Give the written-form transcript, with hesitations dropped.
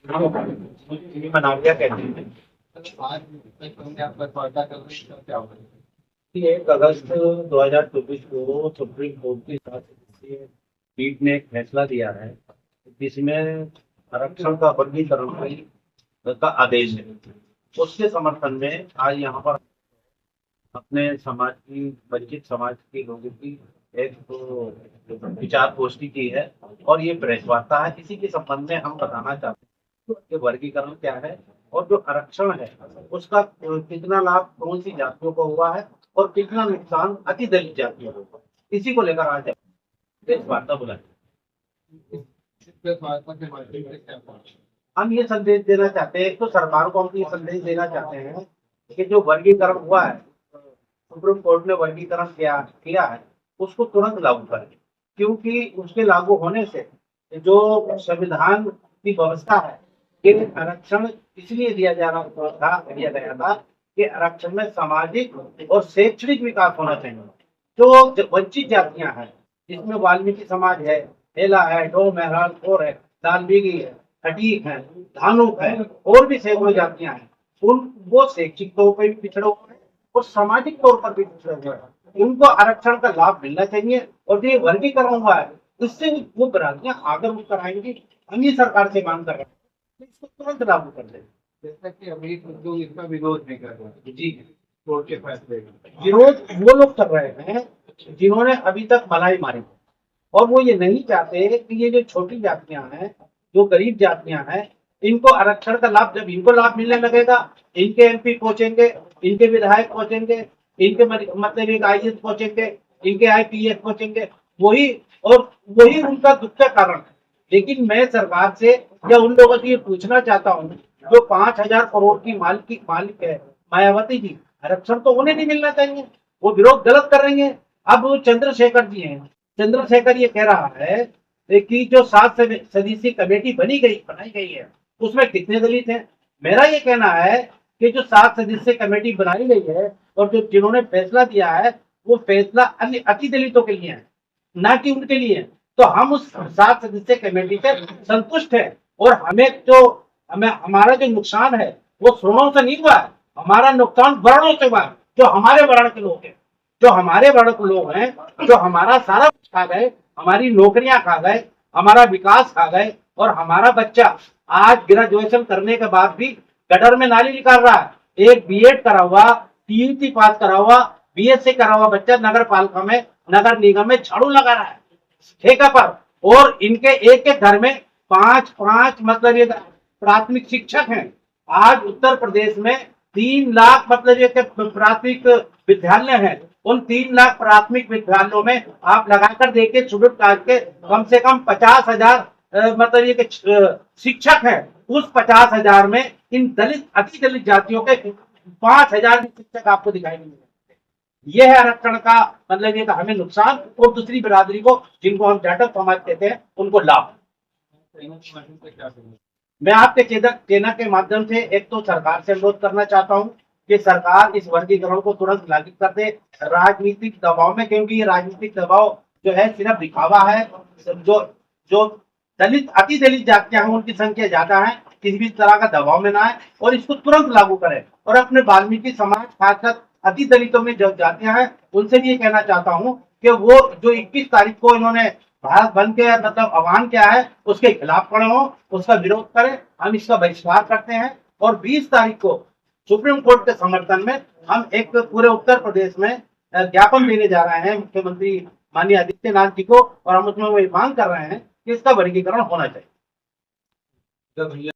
मनालिया कहते हैं। आज हमने आप पर वार्ता कर रहे हैं, क्या होगा? 1 अगस्त 2024 को सुप्रीम कोर्ट की 7 सदस्यीय पीठ ने एक फैसला दिया है जिसमें आरक्षण का वर्गीकरण का आदेश है। उसके समर्थन में आज यहाँ पर अपने समाज की वंचित समाज के लोगों की एक तो विचार गोष्ठी की है और ये प्रेस वार्ता है। इसी के संबंध में हम बताना चाहते हैं कि वर्गीकरण क्या है और जो आरक्षण है उसका कितना लाभ कौन सी जातियों को हुआ है और कितना नुकसान अति दलित जातियों को हुआ। इसी को लेकर आज प्रेस वार्ता बुलाई। इस प्रेस वार्ता के माध्यम से क्या पहुंचे? हम ये संदेश देना चाहते हैं, एक तो सरकार को हम ये संदेश देना चाहते हैं कि जो वर्गीकरण हुआ है, सुप्रीम कोर्ट ने वर्गीकरण किया है उसको तुरंत लागू करें, क्योंकि उसके लागू होने से जो संविधान की व्यवस्था है कि आरक्षण इसलिए दिया गया था कि आरक्षण में सामाजिक और शैक्षणिक विकास होना चाहिए। जो वंचित जातियां हैं जिसमें वाल्मीकि समाज है, हेला है, डो मेहराल खोर है, दालबीगी है, खटीक है, धानुक है और भी सैकड़ों जातियां हैं, उन वो शैक्षिक तौर पर भी पिछड़े हुए हैं और सामाजिक तौर पर भी पिछड़े हुए हैं। उनको आरक्षण का लाभ मिलना चाहिए और जो ये वर्गीकरण हुआ है इससे वो बिरादरियां आगे उठकर आएंगी। हम ये सरकार से मांग कर रहे हैं कि इसको तुरंत लागू कर दें। जैसा कि अभी उद्योग इसका विरोध नहीं कर रहे हैं जी, कोर्ट के फैसले का। विरोध वो लोग कर रहे हैं जिन्होंने अभी तक मलाई मारी और वो ये नहीं चाहते कि ये जो छोटी जातियां हैं, जो गरीब जातियां हैं, इनको आरक्षण का लाभ, जब इनको लाभ मिलने लगेगा, इनके एमपी पहुंचेंगे, इनके विधायक पहुंचेंगे, इनके मतलब एक आईएएस पहुंचेंगे, इनके आईपीएस पहुंचेंगे, वही और वही उनका दुख का कारण है। लेकिन मैं सरकार से या उन लोगों से ये पूछना चाहता हूँ जो 5,000 करोड़ की मालिक है मायावती जी, आरक्षण तो उन्हें नहीं मिलना चाहिए, वो विरोध गलत कर रही है। अब वो चंद्रशेखर जी हैं, चंद्रशेखर ये कह रहा है कि जो 7 सदस्यीय कमेटी बनाई गई है उसमें कितने दलित हैं। मेरा ये कहना है कि जो 7 सदस्यीय कमेटी बनाई गई है और जो जिन्होंने फैसला दिया है वो फैसला अन्य अति दलितों के लिए है, ना कि उनके लिए है। तो हम उस 7 सदस्यीय कमेटी से संतुष्ट है और हमें हमारा जो नुकसान है वो श्रवणों से नहीं हुआ है, हमारा नुकसान वर्णों से हुआ है। जो हमारे वर्ण के लोग हैं, जो हमारे वर्ण के लोग हैं, जो हमारा सारा कुछ खा गए, हमारी नौकरियां खा गए, हमारा विकास खा गए और हमारा बच्चा आज ग्रेजुएशन करने के बाद भी गटर में नाली निकाल रहा है। एक बीएड करा हुआ, टीईटी पास करा हुआ, बीएससी करा हुआ बच्चा नगर पालिका में, नगर निगम में झाड़ू लगा रहा है ठेका पर। और इनके एक एक घर में 5-5 मतलब ये प्राथमिक शिक्षक हैं। आज उत्तर प्रदेश में 3 लाख मतलब ये प्राथमिक विद्यालय हैं। उन 3 लाख प्राथमिक विद्यालयों में आप लगाकर देखिए शेड्यूल कास्ट के कम से कम 50,000 मतलब ये शिक्षक हैं। उस 50,000 में इन दलित अति दलित जातियों के 5,000 शिक्षक आपको दिखाई नहीं मिलेंगे। यह है आरक्षण का मतलब ये हमें नुकसान और दूसरी बिरादरी को जिनको हम जाटव समाज कहते हैं उनको लाभ। मैं आपके चैनल के माध्यम से एक तो सरकार से अनुरोध करना चाहता हूं कि सरकार इस वर्गीकरण को तुरंत लागू कर दे राजनीतिक दबाव में, क्योंकि ये राजनीतिक दबाव जो है सिर्फ दिखावा है। जो जो दलित अति दलित जातियां हैं उनकी संख्या ज्यादा है, किसी भी तरह का दबाव में ना आए और इसको तुरंत लागू करें। और अपने वाल्मीकि समाज खासकर अति दलितों में जो जातियां हैं उनसे भी ये कहना चाहता हूं कि वो जो 21 तारीख को इन्होंने भारत बंद के मतलब आह्वान किया है उसके खिलाफ खड़े हो, उसका विरोध करें। हम इसका बहिष्कार करते हैं और 20 तारीख को सुप्रीम कोर्ट के समर्थन में हम एक पूरे उत्तर प्रदेश में ज्ञापन देने जा रहे हैं मुख्यमंत्री माननीय आदित्यनाथ जी को, और हम उसमें वही मांग कर रहे हैं कि इसका वर्गीकरण होना चाहिए।